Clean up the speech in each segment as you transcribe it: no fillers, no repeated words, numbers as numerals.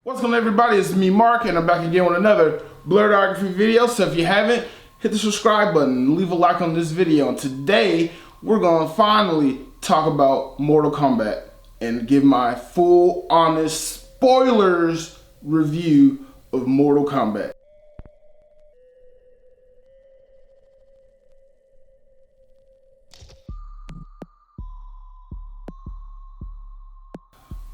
What's going on, everybody? It's me, Mark, and I'm back again with another blurredography video. So if you haven't, hit the subscribe button, leave a like on this video. And today, we're going to finally talk about Mortal Kombat and give my full, honest, spoilers review of Mortal Kombat.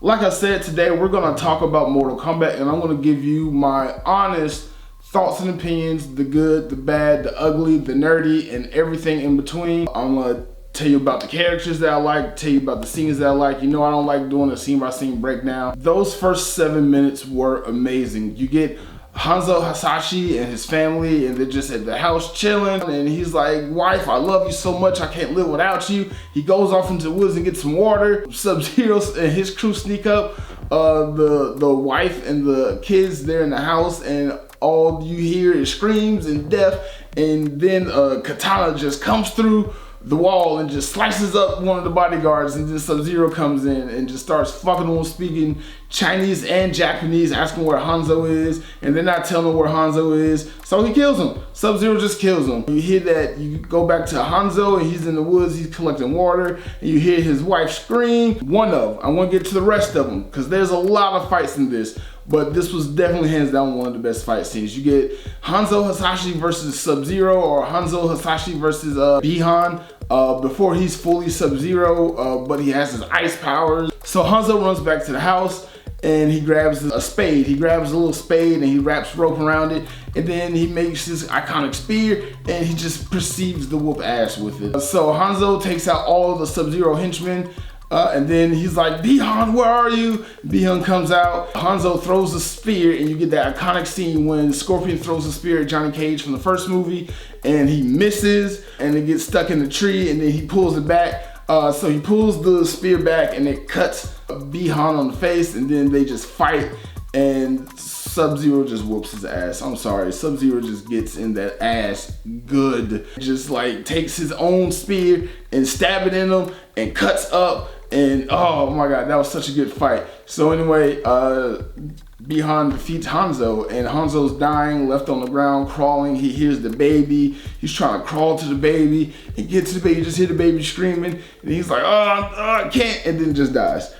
Like I said, today we're going to talk about Mortal Kombat, and I'm going to give you my honest thoughts and opinions, the good, the bad, the ugly, the nerdy, and everything in between. I'm going to tell you about the characters that I like, tell you about the scenes that I like. You know I don't like doing a scene-by-scene breakdown. Those first 7 minutes were amazing. You get Hanzo Hasashi and his family, and they're just at the house chilling, and he's like, wife, I love you so much, I can't live without you. He goes off into the woods and gets some water. Sub-Zero and his crew sneak up. The wife and the kids, they're in the house, and all you hear is screams and death, and then Katana just comes through the wall and just slices up one of the bodyguards, and then Sub-Zero comes in and just starts fucking on, speaking Chinese and Japanese, asking where Hanzo is, and they're not telling him where Hanzo is, so he kills him. Sub-Zero just kills him. You hear that, you go back to Hanzo, and he's in the woods, he's collecting water, and you hear his wife scream. I want to get to the rest of them, because there's a lot of fights in this, but this was definitely hands down one of the best fight scenes. You get Hanzo Hasashi versus Sub-Zero, or Hanzo Hasashi versus Bihan, before he's fully Sub-Zero, but he has his ice powers. So Hanzo runs back to the house, and he grabs a spade. He grabs a little spade and he wraps rope around it, and then he makes this iconic spear, and he just proceeds to whoop ass with it. So Hanzo takes out all of the Sub-Zero henchmen, and then he's like, Bihan, where are you? Bihan comes out, Hanzo throws a spear, and you get that iconic scene when Scorpion throws a spear at Johnny Cage from the first movie, and he misses, and it gets stuck in the tree, and then he pulls it back. So he pulls the spear back, and it cuts Bihan on the face, and then they just fight, and Sub-Zero just whoops his ass. I'm sorry, Sub-Zero just gets in that ass good. Just like takes his own spear and stab it in him and cuts up, and oh my god, that was such a good fight. So anyway, Bihan defeats Hanzo, and Hanzo's dying, left on the ground, crawling. He hears the baby. He's trying to crawl to the baby. He gets to the baby, just hear the baby screaming, and he's like, I can't, and then just dies.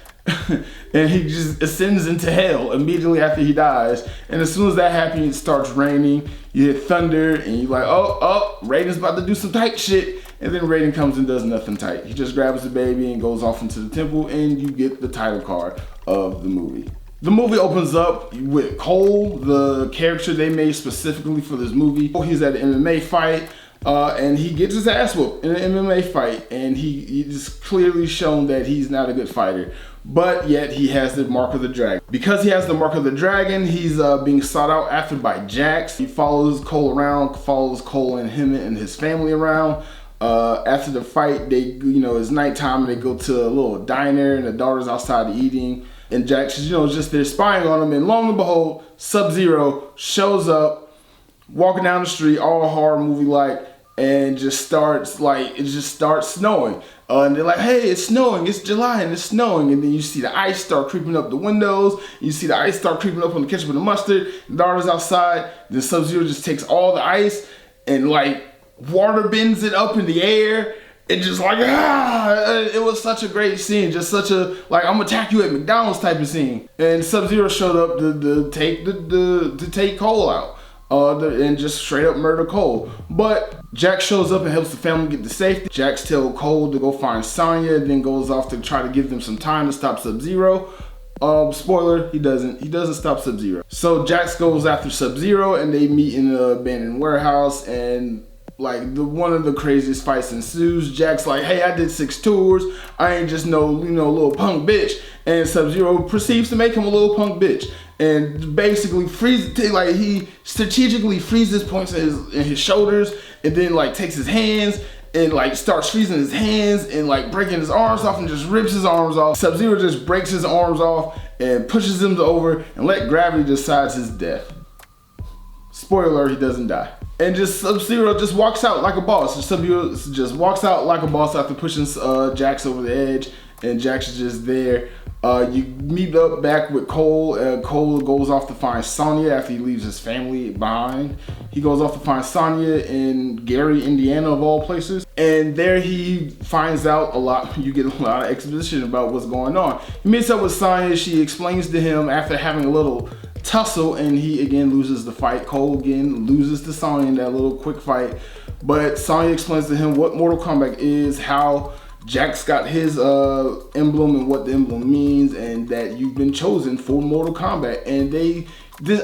And he just ascends into hell immediately after he dies. And as soon as that happens, it starts raining. You hear thunder, and you're like, oh, Raiden's about to do some tight shit. And then Raiden comes and does nothing tight. He just grabs the baby and goes off into the temple, and you get the title card of the movie. The movie opens up with Cole, the character they made specifically for this movie. He's at an MMA fight, and he gets his ass whooped in an MMA fight, and he just clearly shown that he's not a good fighter. But yet he has the mark of the dragon. Because he has the mark of the dragon, he's being sought out after by Jax. He follows Cole around, follows Cole and him and his family around. After the fight, it's nighttime, and they go to a little diner, and the daughter's outside eating. And Jax is, just there spying on him, and lo and behold, Sub-Zero shows up, walking down the street, all horror movie-like, and it just starts snowing. And they're like, hey, it's snowing, it's July, and it's snowing. And then you see the ice start creeping up the windows, you see the ice start creeping up on the ketchup and the mustard, the daughter's outside, then Sub-Zero just takes all the ice, and water bends it up in the air. It just it was such a great scene, just such a I'm gonna attack you at McDonald's type of scene. And Sub-Zero showed up to take Cole out, and just straight up murder Cole. But Jax shows up and helps the family get to safety. Jax tells Cole to go find Sonya, then goes off to try to give them some time to stop Sub-Zero. Spoiler, he doesn't stop Sub-Zero. So Jax goes after Sub-Zero, and they meet in an abandoned warehouse, and one of the craziest fights ensues. Jack's like, hey, I did 6 tours. I ain't just no, little punk bitch. And Sub-Zero proceeds to make him a little punk bitch. And basically he strategically freezes points in his shoulders, and then takes his hands and starts freezing his hands and breaking his arms off, and just rips his arms off. Sub-Zero just breaks his arms off and pushes him over and let gravity decide his death. Spoiler, he doesn't die. And just Sub-Zero just walks out like a boss. Sub-Zero just walks out like a boss after pushing Jax over the edge, and Jax is just there. You meet up back with Cole. Cole goes off to find Sonya after he leaves his family behind. He goes off to find Sonya in Gary, Indiana, of all places. And there he finds out a lot. You get a lot of exposition about what's going on. He meets up with Sonya. She explains to him after having a little tussle, and he again loses the fight. Cole again loses to Sonya in that little quick fight. But Sonya explains to him what Mortal Kombat is, how Jax got his emblem and what the emblem means, and that you've been chosen for Mortal Kombat. And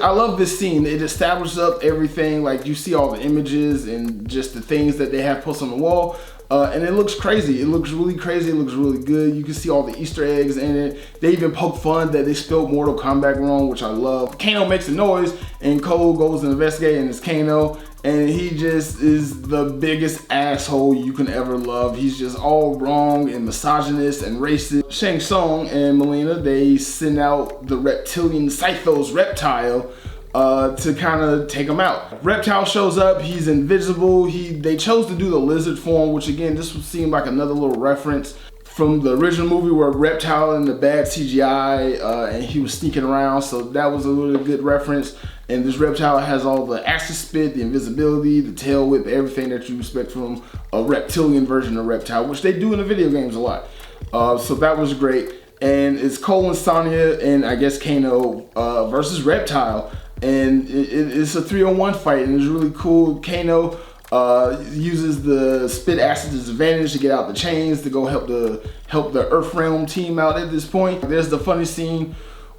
I love this scene. It establishes up everything. Like, you see all the images and just the things that they have posted on the wall. And it looks crazy. It looks really crazy. It looks really good. You can see all the Easter eggs in it. They even poke fun that they spelled Mortal Kombat wrong, which I love. Kano makes a noise, and Cole goes to investigate, and it's Kano. And he just is the biggest asshole you can ever love. He's just all wrong and misogynist and racist. Shang Tsung and Melina, they send out the reptilian Scythos reptile to kind of take him out. Reptile shows up. He's invisible. They chose to do the lizard form, which again, this would seem like another little reference from the original movie where Reptile in the bad CGI and he was sneaking around. So that was a really good reference. And this Reptile has all the acid spit, the invisibility, the tail whip, everything that you expect from a reptilian version of Reptile, which they do in the video games a lot. So that was great. And it's Cole and Sonya and I guess Kano versus Reptile. And it's a 3-on-1 fight, and it's really cool. Kano uses the spit acid to his advantage to get out the chains to go help the Earth Realm team out at this point. There's the funny scene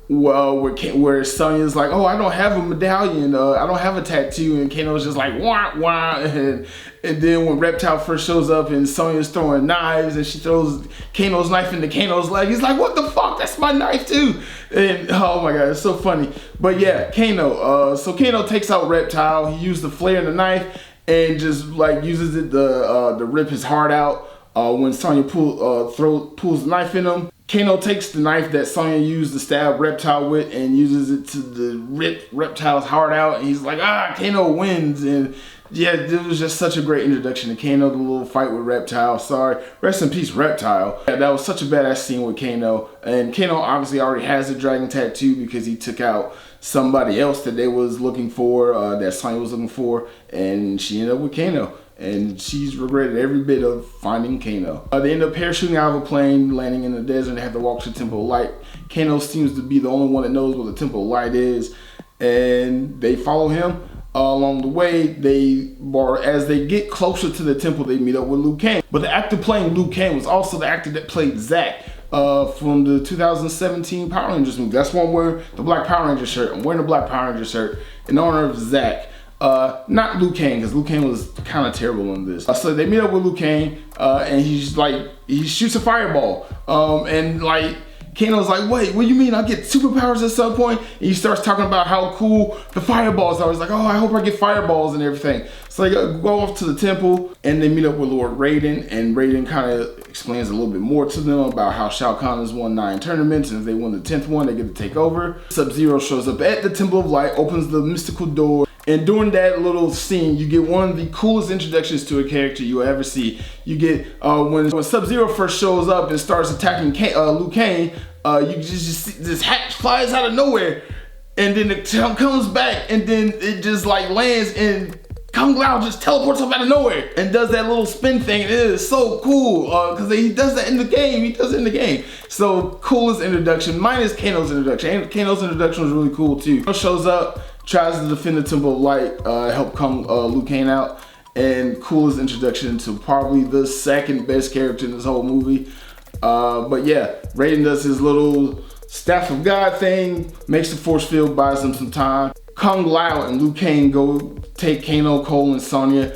where Sonya's like, oh, I don't have a medallion, I don't have a tattoo, and Kano's just like, wah, wah, and then when Reptile first shows up and Sonya's throwing knives and she throws Kano's knife into Kano's leg, he's like, what the fuck, that's my knife too. And oh my god, it's so funny. But yeah, Kano, so Kano takes out Reptile. He used the flare and the knife and just like uses it to rip his heart out when Sonya pulls the knife in him. Kano takes the knife that Sonya used to stab Reptile with and uses it to rip Reptile's heart out, and he's like, Kano wins. And yeah, it was just such a great introduction to Kano, the little fight with Reptile. Sorry, rest in peace, Reptile. Yeah, that was such a badass scene with Kano. And Kano obviously already has a dragon tattoo because he took out somebody else that they was looking for, that Sonya was looking for, and she ended up with Kano. And she's regretted every bit of finding Kano. They end up parachuting out of a plane, landing in the desert, and they have to walk to the Temple of Light. Kano seems to be the only one that knows what the Temple of Light is, and they follow him along the way. As they get closer to the temple, they meet up with Liu Kang. But the actor playing Liu Kang was also the actor that played Zack from the 2017 Power Rangers movie. That's one wearing the Black Power Ranger shirt. I'm wearing the Black Power Ranger shirt in honor of Zack. Not Liu Kang, because Liu Kang was kind of terrible in this. So they meet up with Liu Kang, and he shoots a fireball. And like, Kano's like, wait, what do you mean I get superpowers at some point? And he starts talking about how cool the fireballs are. He's like, oh, I hope I get fireballs and everything. So they go off to the temple, and they meet up with Lord Raiden, and Raiden kind of explains a little bit more to them about how Shao Kahn has won 9 tournaments, and if they win the 10th one, they get to take over. Sub-Zero shows up at the Temple of Light, opens the mystical door, and during that little scene, you get one of the coolest introductions to a character you'll ever see. You get, when Sub-Zero first shows up and starts attacking Liu Kang, you just see this hat flies out of nowhere, and then it comes back, and then it just like lands, and Kung Lao just teleports up out of nowhere and does that little spin thing. It is so cool because he does that in the game. So coolest introduction, minus Kano's introduction. Kano's introduction was really cool too. Kano shows up, tries to defend the Temple of Light, help Liu Kang out, and coolest introduction to probably the second best character in this whole movie. But yeah, Raiden does his little Staff of God thing, makes the force field, buys them some time. Kung Lao and Liu Kang go take Kano, Cole, and Sonya,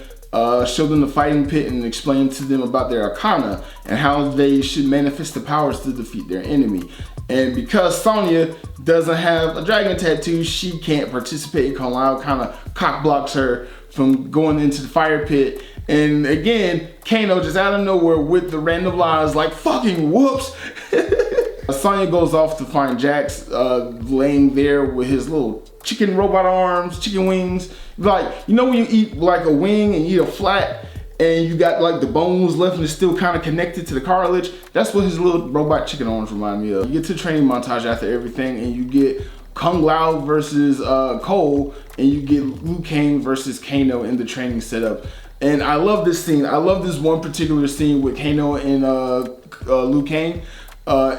show them the fighting pit and explain to them about their arcana and how they should manifest the powers to defeat their enemy. And because Sonya doesn't have a dragon tattoo, she can't participate. Kung Lao kind of cock blocks her from going into the fire pit. And again, Kano just out of nowhere with the random lines like, fucking whoops. Sonya goes off to find Jax laying there with his little chicken robot arms, chicken wings. Like, you know when you eat like a wing and you eat a flat and you got like the bones left and it's still kind of connected to the cartilage. That's what his little robot chicken arms remind me of. You get to the training montage after everything, and you get Kung Lao versus Cole, and you get Liu Kang versus Kano in the training setup. And I love this scene. I love this one particular scene with Kano and Liu Kang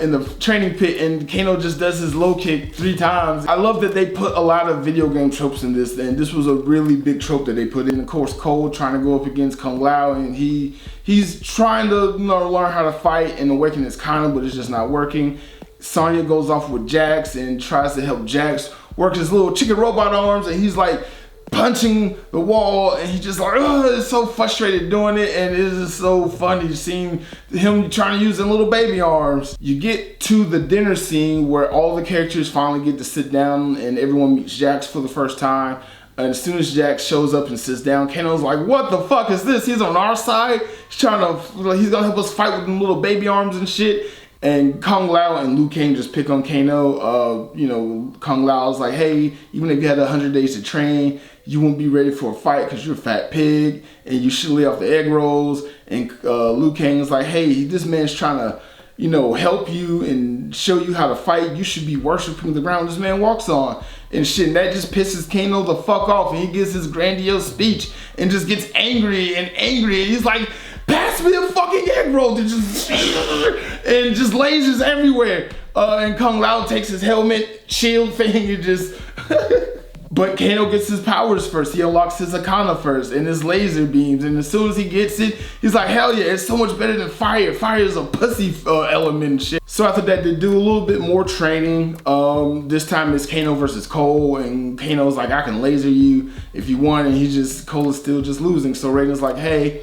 in the training pit, and Kano just does his low kick 3 times. I love that they put a lot of video game tropes in this, and this was a really big trope that they put in. Of course, Cole trying to go up against Kung Lao, and he's trying to learn how to fight and awaken his Kana, but it's just not working. Sonya goes off with Jax and tries to help Jax work his little chicken robot arms, and he's like punching the wall, and he just like, oh, is so frustrated doing it, and it is so funny seeing him trying to use the little baby arms. You get to the dinner scene where all the characters finally get to sit down and everyone meets Jax for the first time. And as soon as Jax shows up and sits down, Kano's like, what the fuck is this? He's on our side. He's he's gonna help us fight with them little baby arms and shit. And Kung Lao and Liu Kang just pick on Kano. Kung Lao's like, hey, even if you had 100 days to train, you won't be ready for a fight because you're a fat pig and you should lay off the egg rolls. And Liu Kang's like, hey, this man's trying to, help you and show you how to fight. You should be worshiping the ground this man walks on and shit. And that just pisses Kano the fuck off. And he gives his grandiose speech and just gets angry. And he's like, pass me a fucking egg roll. And just lasers everywhere. And Kung Lao takes his helmet, shield thing, and just... But Kano gets his powers first. He unlocks his Akana first and his laser beams. And as soon as he gets it, he's like, hell yeah, it's so much better than fire. Fire is a pussy element and shit. So after that, they do a little bit more training. This time it's Kano versus Cole. And Kano's like, I can laser you if you want. And Cole is still just losing. So Raiden's like, hey,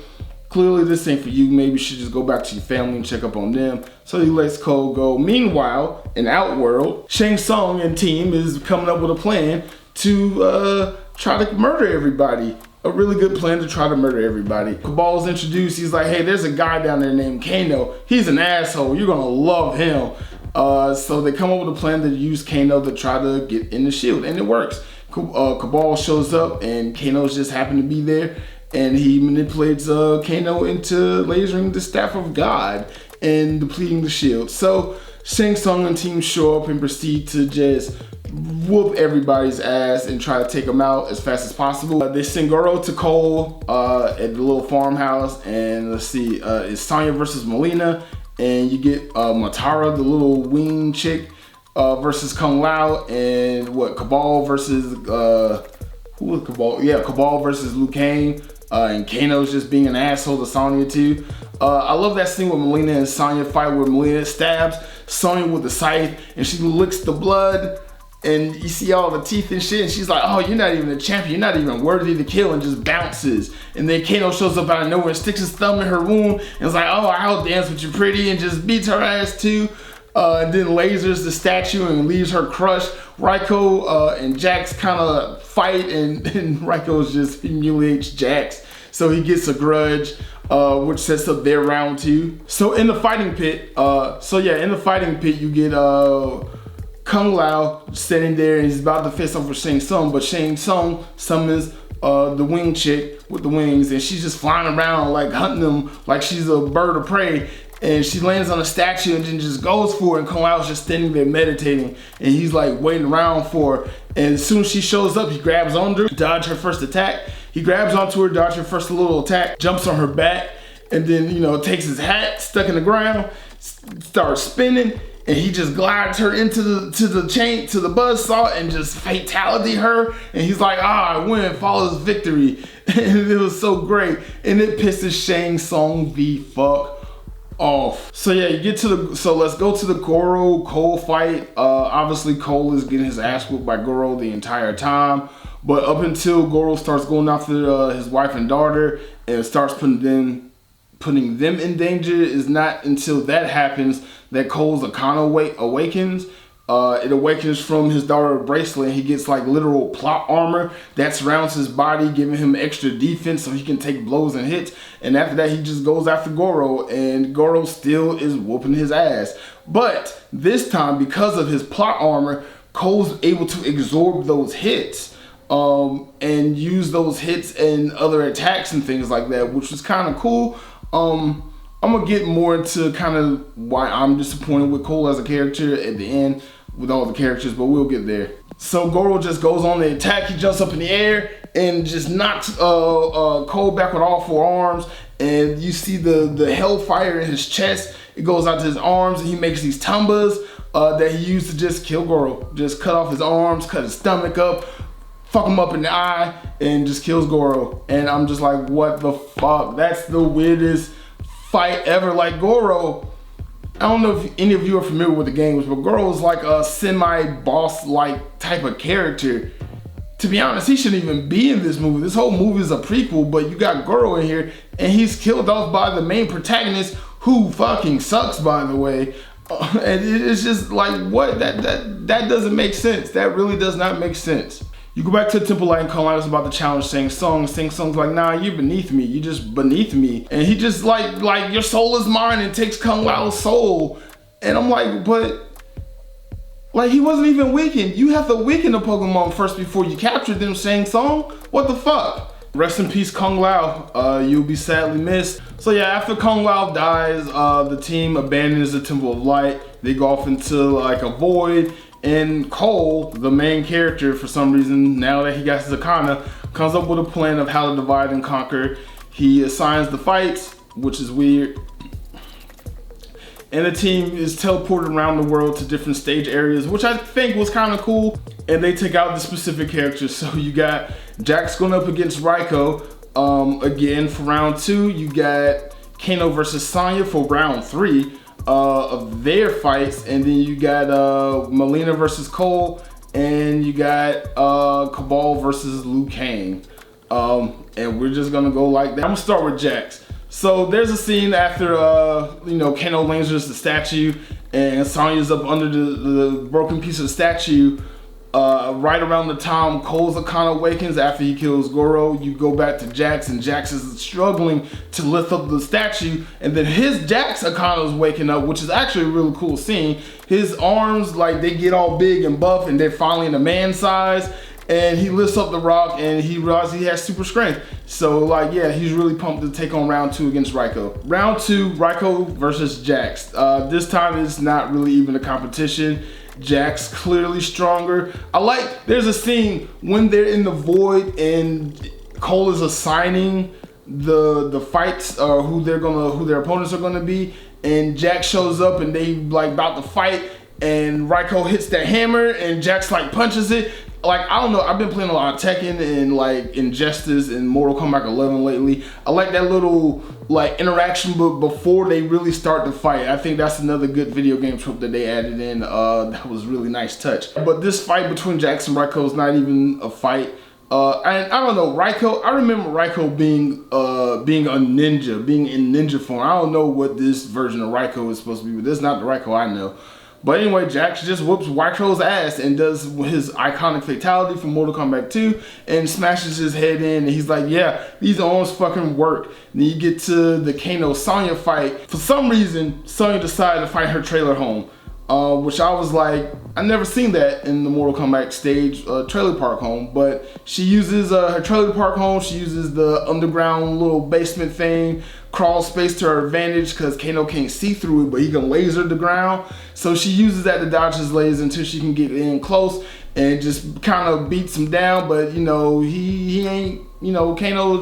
clearly this ain't for you. Maybe you should just go back to your family and check up on them. So he lets Cole go. Meanwhile, in Outworld, Shang Tsung and team is coming up with a plan to try to murder everybody. A really good plan to try to murder everybody. Cabal's introduced. He's like, hey, there's a guy down there named Kano. He's an asshole. You're gonna love him. So they come up with a plan to use Kano to try to get in the shield, and it works. Cabal shows up, and Kano's just happened to be there, and he manipulates Kano into lasering the Staff of God and depleting the shield. So Shang Tsung and team show up and proceed to just whoop everybody's ass and try to take them out as fast as possible. They send Goro to Cole at the little farmhouse, and let's see, it's Sonya versus Melina, and you get Matara, the little wing chick, versus Kung Lao, and Cabal versus who was Cabal? Yeah, Cabal versus Liu Kang, and Kano's just being an asshole to Sonya too. I love that scene with Melina and Sonya fight where Melina stabs Sonya with the scythe and she licks the blood. And you see all the teeth and shit, and she's like, oh, you're not even a champion, you're not even worthy to kill, and just bounces. And then Kano shows up out of nowhere and sticks his thumb in her wound, and is like, oh, I'll dance with you pretty, and just beats her ass too. And then lasers the statue and leaves her crushed. Raiko and Jax kind of fight, and Raiko just humiliates Jax. So he gets a grudge, which sets up their round 2. So in the fighting pit, you get Kung Lao sitting there, and he's about to face off with Shang Tsung, but Shang Tsung summons the wing chick with the wings, and she's just flying around like hunting them like she's a bird of prey, and she lands on a statue and then just goes for it, and Kung Lao's just standing there meditating, and he's like waiting around for her, and as soon as she shows up, he grabs onto her, dodge her first attack. He grabs onto her, dodge her first little attack, jumps on her back, and then takes his hat stuck in the ground, starts spinning, and he just glides her into the buzzsaw and just fatality her. And he's like, I win, follows victory. And it was so great. And it pisses Shang Tsung the fuck off. So yeah, let's go to the Goro Cole fight. Obviously Cole is getting his ass whooped by Goro the entire time. But up until Goro starts going after his wife and daughter and starts putting them in danger, is not until that happens that Cole's Akana awakens. It awakens from his daughter bracelet, and he gets like literal plot armor that surrounds his body, giving him extra defense so he can take blows and hits. And after that, he just goes after Goro, and Goro still is whooping his ass. But this time, because of his plot armor, Cole's able to absorb those hits. and use those hits and other attacks and things like that, which was kind of cool. I'm gonna get more into kind of why I'm disappointed with Cole as a character at the end with all the characters, but we'll get there. So Goro just goes on the attack. He jumps up in the air and just knocks Cole back with all 4 arms. And you see the hellfire in his chest. It goes out to his arms, and he makes these tumbas that he used to just kill Goro. Just cut off his arms, cut his stomach up, fuck him up in the eye, and just kills Goro. And I'm just like, what the fuck? That's the weirdest fight ever. Like, Goro, I don't know if any of you are familiar with the games, but Goro is like a semi-boss-like type of character. To be honest, he shouldn't even be in this movie. This whole movie is a prequel, but you got Goro in here, and he's killed off by the main protagonist, who fucking sucks, by the way. And it's just like, what? That doesn't make sense. That really does not make sense. You go back to the Temple Light, and Kung Lao is about to challenge Shang Tsung. Shang Tsung's like, nah, you're beneath me. You're just beneath me. And he just like your soul is mine, and takes Kung Lao's soul. And I'm like, but like, he wasn't even weakened. You have to weaken the Pokemon first before you capture them, Shang Tsung. What the fuck? Rest in peace, Kung Lao. You'll be sadly missed. So yeah, after Kung Lao dies, the team abandons the Temple of Light. They go off into like a void. And Cole, the main character, for some reason, now that he got his Arcana, comes up with a plan of how to divide and conquer. He assigns the fights, which is weird. And the team is teleported around the world to different stage areas, which I think was kind of cool. And they take out the specific characters. So you got Jax going up against Raikou again for round 2. You got Kano versus Sonya for round 3. Of their fights, and then you got Mileena versus Cole, and you got Cabal versus Liu Kang, and we're just gonna go like that. I'm gonna start with Jax. So there's a scene after Kano lasers the statue, and Sonya's up under the broken piece of the statue. Right around the time Cole's Arcana awakens after he kills Goro, you go back to Jax, and Jax is struggling to lift up the statue, and then his Jax Arcana is waking up, which is actually a really cool scene. His arms, like, they get all big and buff, and they're finally in a man size, and he lifts up the rock, and he realizes he has super strength. So, like, yeah, he's really pumped to take on round 2 against Raikou. Round 2, Raikou versus Jax. This time it's not really even a competition. Jax clearly stronger. There's a scene when they're in the void and Cole is assigning the fights, who their opponents are gonna be, and Jax shows up and they like about to fight, and Raikou hits that hammer and Jax like punches it. Like, I don't know, I've been playing a lot of Tekken and like Injustice and Mortal Kombat 11 lately. I like that little like interaction, but before they really start the fight. I think that's another good video game trope that they added in. That was a really nice touch. But this fight between Jax and Raikou is not even a fight. And I don't know, Raikou, I remember Raikou being a ninja, being in ninja form. I don't know what this version of Raikou is supposed to be, but this is not the Raikou I know. But anyway, Jax just whoops Raikou's ass and does his iconic fatality from Mortal Kombat 2 and smashes his head in, and he's like, yeah, these arms fucking work. And then you get to the Kano Sonya fight. For some reason, Sonya decided to fight her trailer home, which I was like, I never seen that in the Mortal Kombat stage, trailer park home. But she uses her trailer park home, she uses the underground little basement thing, crawl space to her advantage because Kano can't see through it, but he can laser the ground. So she uses that to dodge his laser until she can get in close and just kind of beats him down. But he ain't, Kano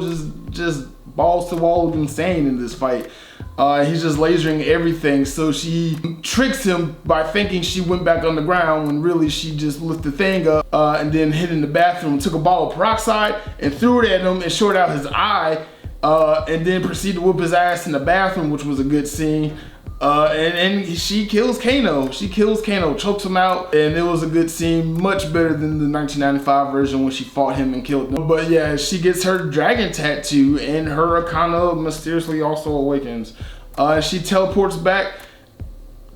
just balls to wall of insane in this fight. He's just lasering everything. So she tricks him by thinking she went back underground when really she just lifted the thing up and then hid in the bathroom, took a ball of peroxide and threw it at him and shorted out his eye. And then proceeded to whoop his ass in the bathroom, which was a good scene. And she kills Kano. She kills Kano, chokes him out, and it was a good scene. Much better than the 1995 version when she fought him and killed him. But yeah, she gets her dragon tattoo, and her Arcana mysteriously also awakens. She teleports back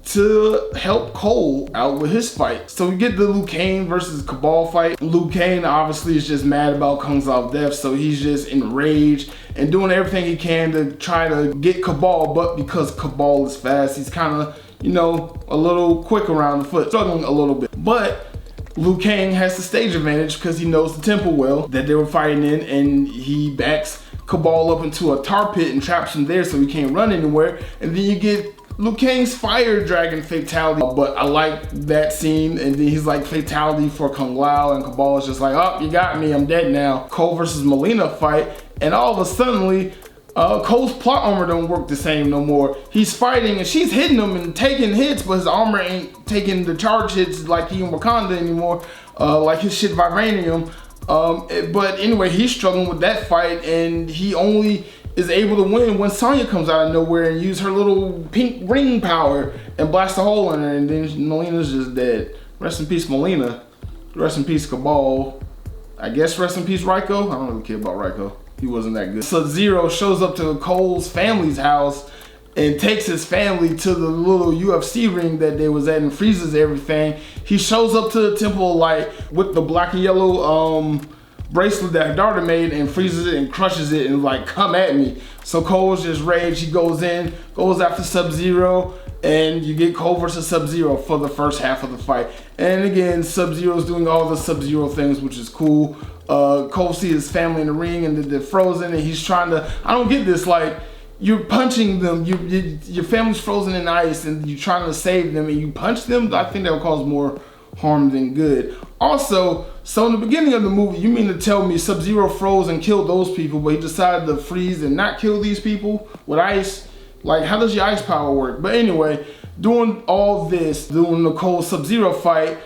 to help Cole out with his fight. So we get the Liu Kang versus Cabal fight. Liu Kang obviously is just mad about Kung Lao's death, so he's just enraged and doing everything he can to try to get Cabal, but because Cabal is fast, he's kind of, a little quick around the foot, struggling a little bit. But Liu Kang has the stage advantage because he knows the temple well that they were fighting in, and he backs Cabal up into a tar pit and traps him there so he can't run anywhere. And then you get Liu Kang's fire dragon fatality, but I like that scene. And then he's like fatality for Kung Lao, and Cabal is just like, oh, you got me, I'm dead now. Cole versus Mileena fight, and all of a sudden, Cole's plot armor don't work the same no more. He's fighting and she's hitting him and taking hits, but his armor ain't taking the charge hits like he in Wakanda anymore, like his shit vibranium. But anyway, he's struggling with that fight, and he only is able to win when Sonya comes out of nowhere and use her little pink ring power and blast a hole in her, and then Mileena's just dead. Rest in peace, Mileena. Rest in peace, Cabal. I guess rest in peace, Raiko. I don't really care about Raiko. He wasn't that good. Sub-Zero shows up to Cole's family's house and takes his family to the little UFC ring that they was at and freezes everything. He shows up to the Temple of Light with the black and yellow bracelet that her daughter made and freezes it and crushes it and like, come at me. So Cole's just raged. He goes in, goes after Sub-Zero, and you get Cole versus Sub-Zero for the first half of the fight. And again, Sub-Zero's doing all the Sub-Zero things, which is cool. Cole sees his family in the ring and they're frozen, and he's trying to, I don't get this, like, you're punching them, your family's frozen in ice and you're trying to save them and you punch them. I think that would cause more harm than good. Also, so in the beginning of the movie, you mean to tell me Sub-Zero froze and killed those people, but he decided to freeze and not kill these people with ice? Like, how does your ice power work? But anyway, doing all this, doing the Cole Sub-Zero fight,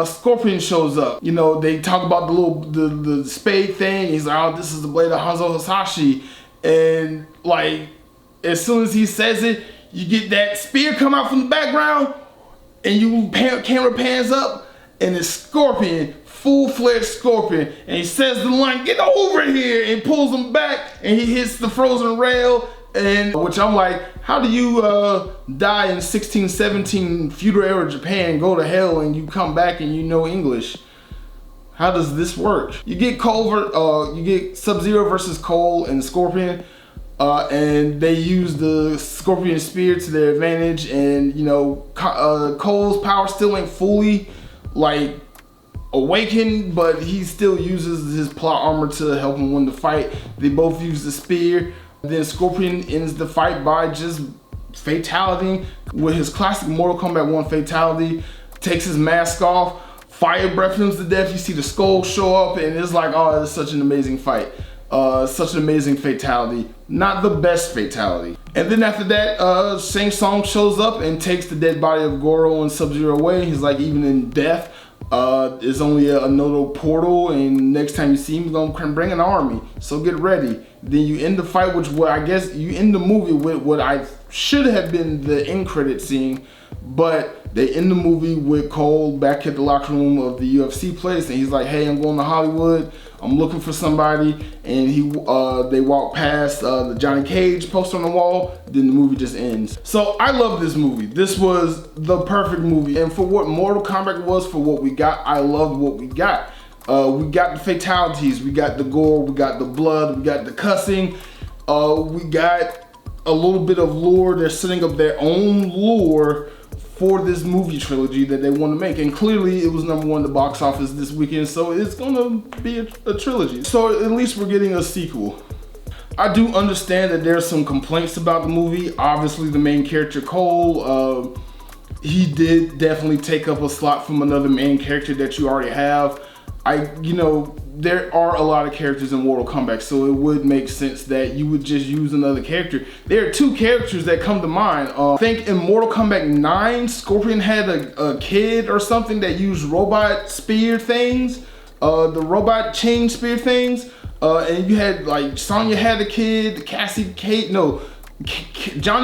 Scorpion shows up. You know, they talk about the spade thing. He's like, oh, this is the blade of Hanzo Hasashi. And like, as soon as he says it, you get that spear come out from the background, and camera pans up, and it's Scorpion, full-fledged Scorpion, and he says the line, get over here, and pulls him back, and he hits the frozen rail. And which I'm like, how do you die in 1617 feudal era Japan, go to hell, and you come back and you know English? How does this work? You get you get Sub-Zero versus Cole and Scorpion, and they use the Scorpion spear to their advantage. And you know, Cole's power still ain't fully like awakened, but he still uses his plot armor to help him win the fight. They both use the spear. Then Scorpion ends the fight by just fatality with his classic Mortal Kombat 1 fatality, takes his mask off, fire breath him to death. You see the skull show up, and it's like, oh, it's such an amazing fight. Such an amazing fatality. Not the best fatality. And then after that, Shang Tsung shows up and takes the dead body of Goro and Sub-Zero away. He's like, even in death, there's only another portal, and next time you see him, he's gonna bring an army. So get ready. Then you end the fight, which I guess you end the movie with what I should have been the end credit scene, but they end the movie with Cole back at the locker room of the UFC place, and he's like, hey, I'm going to Hollywood, I'm looking for somebody, and they walk past the Johnny Cage poster on the wall, then the movie just ends. So I love this movie. This was the perfect movie, and for what Mortal Kombat was, for what we got, I loved what we got. We got the fatalities, we got the gore, we got the blood, we got the cussing, we got a little bit of lore. They're setting up their own lore for this movie trilogy that they want to make, and clearly it was #1 at the box office this weekend, so it's gonna be a trilogy. So at least we're getting a sequel. I do understand that there's some complaints about the movie. Obviously the main character Cole, he did definitely take up a slot from another main character that you already have. You know, there are a lot of characters in Mortal Kombat, so it would make sense that you would just use another character. There are two characters that come to mind. I think in Mortal Kombat 9, Scorpion had a kid or something that used robot spear things, the robot chain spear things, and you had like Sonya had a kid, Johnny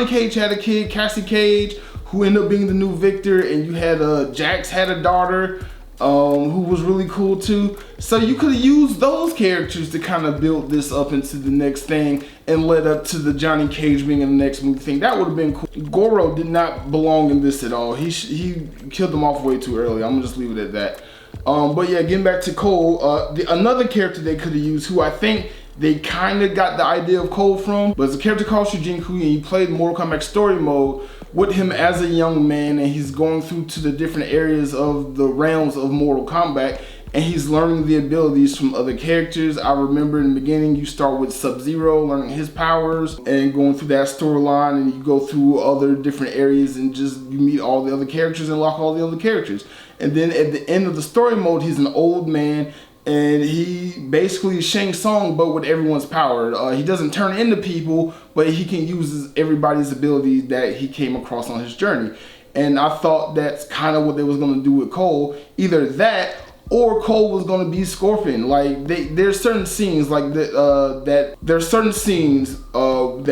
Cage had a kid, Cassie Cage, who ended up being the new Victor, and you had Jax had a daughter, who was really cool too. So you could have used those characters to kind of build this up into the next thing and led up to the Johnny Cage being in the next movie thing. That would have been cool. Goro did not belong in this at all. He killed them off way too early. I'm gonna just leave it at that. But yeah, getting back to Cole, another character they could have used, who I think they kind of got the idea of Cole from, but it's a character called Shujin Kui, and he played Mortal Kombat Story Mode, with him as a young man, and he's going through to the different areas of the realms of Mortal Kombat, and he's learning the abilities from other characters. I remember in the beginning, you start with Sub-Zero, learning his powers, and going through that storyline, and you go through other different areas, and just you meet all the other characters and unlock all the other characters. And then at the end of the story mode, he's an old man, and he basically is Shang Tsung, but with everyone's power. He doesn't turn into people, but he can use everybody's ability that he came across on his journey. And I thought that's kind of what they was going to do with Cole. Either that, or Cole was going to be Scorpion. Like, there's certain scenes like that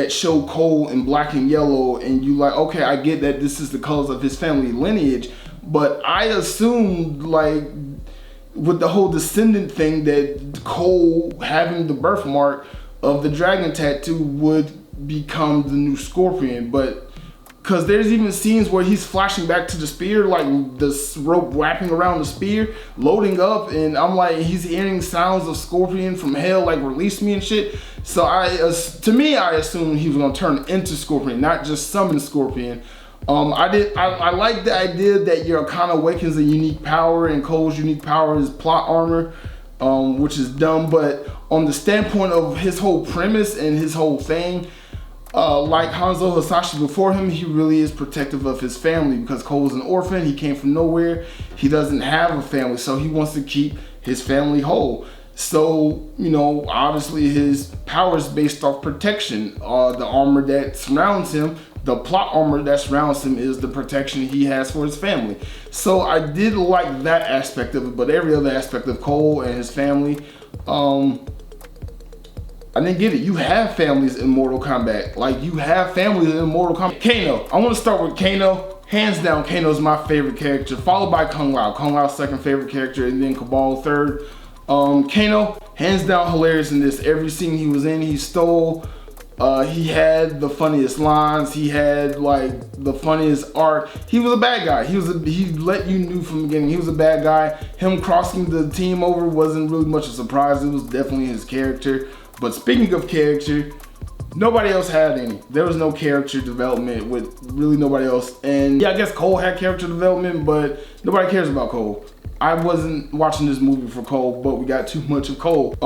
show Cole in black and yellow, and you like, okay, I get that this is the colors of his family lineage, but I assumed, like, with the whole descendant thing, that Cole having the birthmark of the dragon tattoo would become the new Scorpion. But because there's even scenes where he's flashing back to the spear, like the rope wrapping around the spear, loading up, and I'm like, he's hearing sounds of Scorpion from hell, like, release me and shit. So I assumed he was gonna turn into Scorpion, not just summon Scorpion. I like the idea that Yakana awakens a unique power, and Cole's unique power is plot armor, which is dumb, but on the standpoint of his whole premise and his whole thing, like Hanzo Hasashi before him, he really is protective of his family, because Cole's an orphan, he came from nowhere, he doesn't have a family, so he wants to keep his family whole. So, you know, obviously his power is based off protection. The armor that surrounds him, the plot armor that surrounds him, is the protection he has for his family. So I did like that aspect of it, but every other aspect of Cole and his family, I didn't get it. You have families in Mortal Kombat. Like, you have families in Mortal Kombat. Kano. I want to start with Kano. Hands down, Kano's my favorite character, followed by Kung Lao. Kung Lao's second favorite character, and then Cabal third. Kano, hands down hilarious in this. Every scene he was in, he stole. He had the funniest lines. He had, like, the funniest art. He was a bad guy. He let you know from the beginning he was a bad guy. Him crossing the team over wasn't really much a surprise. It was definitely his character. But speaking of character, nobody else had any. There was no character development with really nobody else. And yeah, I guess Cole had character development, but nobody cares about Cole. I wasn't watching this movie for Cole, but we got too much of Cole.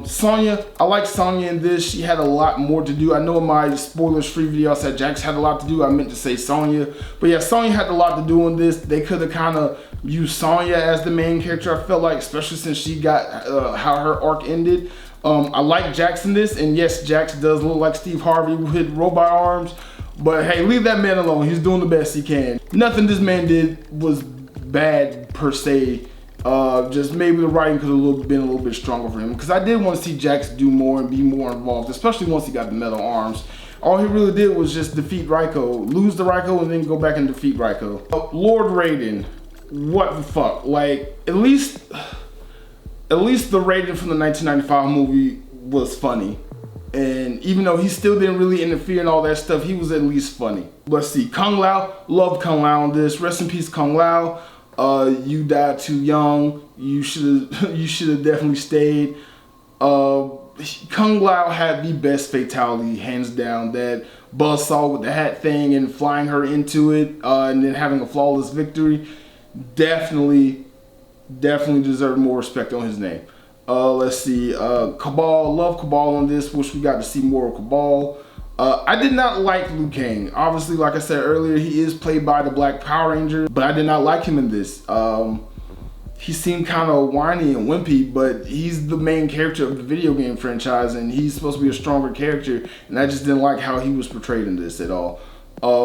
Sonya, I like Sonya in this. She had a lot more to do. I know in my spoilers-free video I said Jax had a lot to do. I meant to say Sonya. But yeah, Sonya had a lot to do in this. They could have kind of used Sonya as the main character, I felt like, especially since she got how her arc ended. I like Jax in this, and yes, Jax does look like Steve Harvey with robot arms. But hey, leave that man alone. He's doing the best he can. Nothing this man did was bad per se. Just maybe the writing could have been a little bit stronger for him, because I did want to see Jax do more and be more involved, especially once he got the metal arms. All he really did was just defeat Raiko, lose the Raiko, and then go back and defeat Raiko. Lord Raiden, what the fuck? Like, at least the Raiden from the 1995 movie was funny. And even though he still didn't really interfere and all that stuff, he was at least funny. Let's see, Kung Lao, loved Kung Lao in this. Rest in peace, Kung Lao. You died too young. You should have definitely stayed. Kung Lao had the best fatality, hands down. That buzzsaw with the hat thing and flying her into it, and then having a flawless victory. Definitely deserved more respect on his name. Let's see, Cabal, love Cabal on this. Wish we got to see more of Cabal. I did not like Liu Kang. Obviously, like I said earlier, he is played by the Black Power Ranger, but I did not like him in this. He seemed kind of whiny and wimpy, but he's the main character of the video game franchise, and he's supposed to be a stronger character, and I just didn't like how he was portrayed in this at all.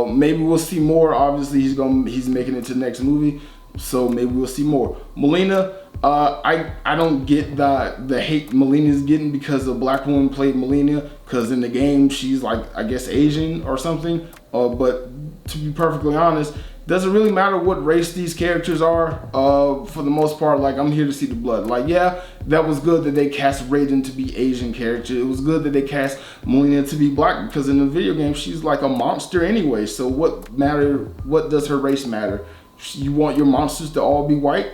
Maybe we'll see more. Obviously, he's making it to the next movie, so maybe we'll see more. Melina, I don't get the hate Melina's getting because a black woman played Melina, because in the game she's like, I guess, Asian or something. But to be perfectly honest, doesn't really matter what race these characters are. For the most part, like, I'm here to see the blood. Like, yeah, that was good that they cast Raiden to be Asian character. It was good that they cast Melina to be black, because in the video game she's like a monster anyway. So what does her race matter? You want your monsters to all be white?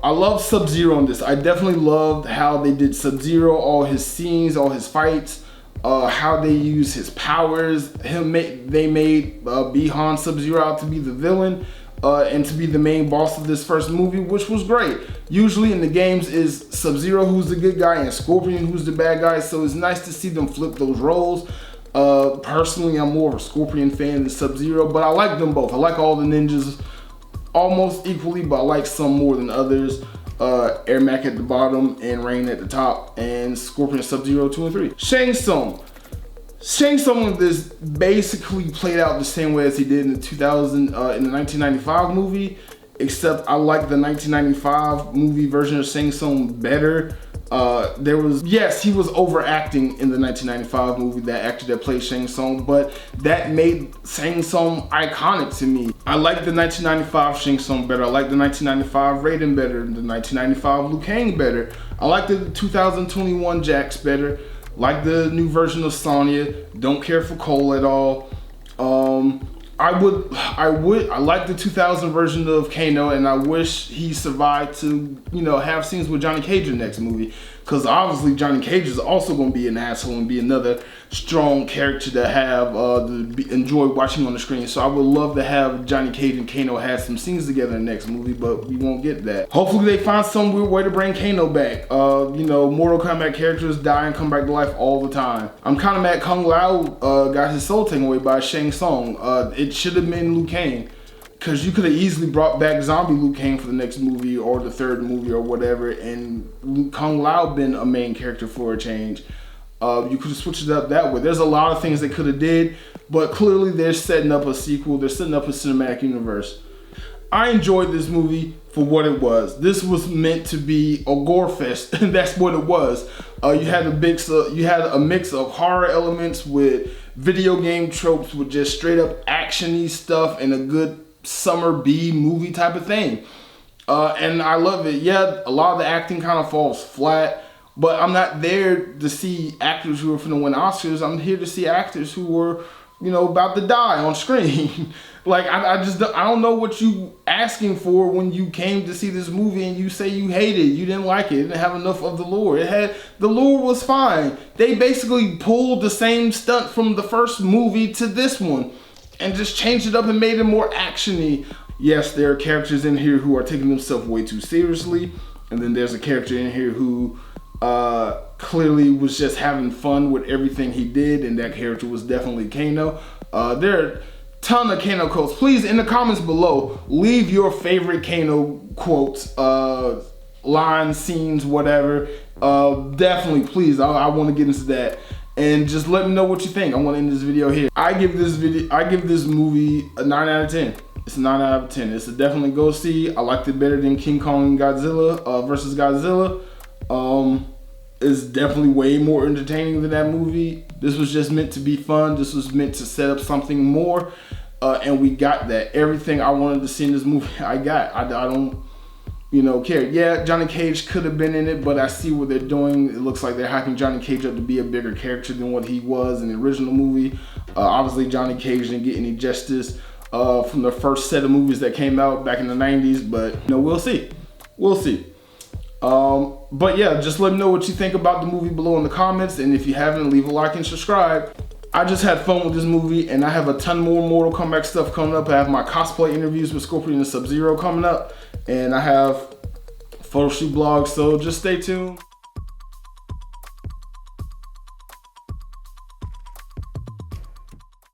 I love Sub-Zero in this. I definitely loved how they did Sub-Zero, all his scenes, all his fights. how they use his powers. They made Bi-Han Sub-Zero out to be the villain and to be the main boss of this first movie, which was great. Usually in the games is Sub-Zero who's the good guy and Scorpion who's the bad guy, so it's nice to see them flip those roles. Personally, I'm more of a Scorpion fan than Sub-Zero, but I like them both. I like all the ninjas almost equally, but I like some more than others. Ermac at the bottom and Rain at the top, and Scorpion, Sub-Zero 2 and 3. Shang Tsung with this basically played out the same way as he did in the 1995 movie, except I like the 1995 movie version of Shang Tsung better. Yes, he was overacting in the 1995 movie, that actor that played Shang Tsung, but that made Shang Tsung iconic to me. I like the 1995 Shang Tsung better. I like the 1995 Raiden better, the 1995 Liu Kang better. I like the 2021 Jax better. Like the new version of Sonya. Don't care for Cole at all. I like the 2000 version of Kano, and I wish he survived to, have scenes with Johnny Cage in the next movie. Because obviously Johnny Cage is also going to be an asshole and be another strong character to have enjoy watching on the screen. So I would love to have Johnny Cage and Kano have some scenes together in the next movie, but we won't get that. Hopefully they find some weird way to bring Kano back. Mortal Kombat characters die and come back to life all the time. I'm kind of mad Kung Lao got his soul taken away by Shang Tsung. It should have been Liu Kang. Because you could have easily brought back zombie Liu Kang for the next movie or the third movie or whatever, and Kung Lao been a main character for a change. You could have switched it up that way. There's a lot of things they could have did, but clearly they're setting up a sequel. They're setting up a cinematic universe. I enjoyed this movie for what it was. This was meant to be a gore fest, and that's what it was. You had a mix of horror elements with video game tropes, with just straight up action-y stuff and a good summer B movie type of thing. And I love it. Yeah, a lot of the acting kind of falls flat, but I'm not there to see actors who are finna win Oscars. I'm here to see actors who were, about to die on screen. Like, I don't know what you asking for when you came to see this movie and you say you hated it, you didn't like it, didn't have enough of the lore. The lore was fine. They basically pulled the same stunt from the first movie to this one and just changed it up and made it more action-y. Yes, there are characters in here who are taking themselves way too seriously, and then there's a character in here who clearly was just having fun with everything he did, and that character was definitely Kano. There are a ton of Kano quotes. Please, in the comments below, leave your favorite Kano quotes, lines, scenes, whatever. Definitely, please, I want to get into that. And just let me know what you think. I want to end this video here. I give this movie a 9 out of 10. It's a 9 out of 10. It's a definitely go see. I liked it better than King Kong and Godzilla versus Godzilla. It's definitely way more entertaining than that movie. This was just meant to be fun. This was meant to set up something more. And we got that. Everything I wanted to see in this movie, I got. I don't care. Yeah, Johnny Cage could have been in it, but I see what they're doing. It looks like they're hyping Johnny Cage up to be a bigger character than what he was in the original movie. Obviously, Johnny Cage didn't get any justice from the first set of movies that came out back in the 90s, but we'll see. We'll see. But yeah, just let me know what you think about the movie below in the comments, and if you haven't, leave a like and subscribe. I just had fun with this movie, and I have a ton more Mortal Kombat stuff coming up. I have my cosplay interviews with Scorpion and Sub-Zero coming up, and I have photo shoot blogs, so just stay tuned.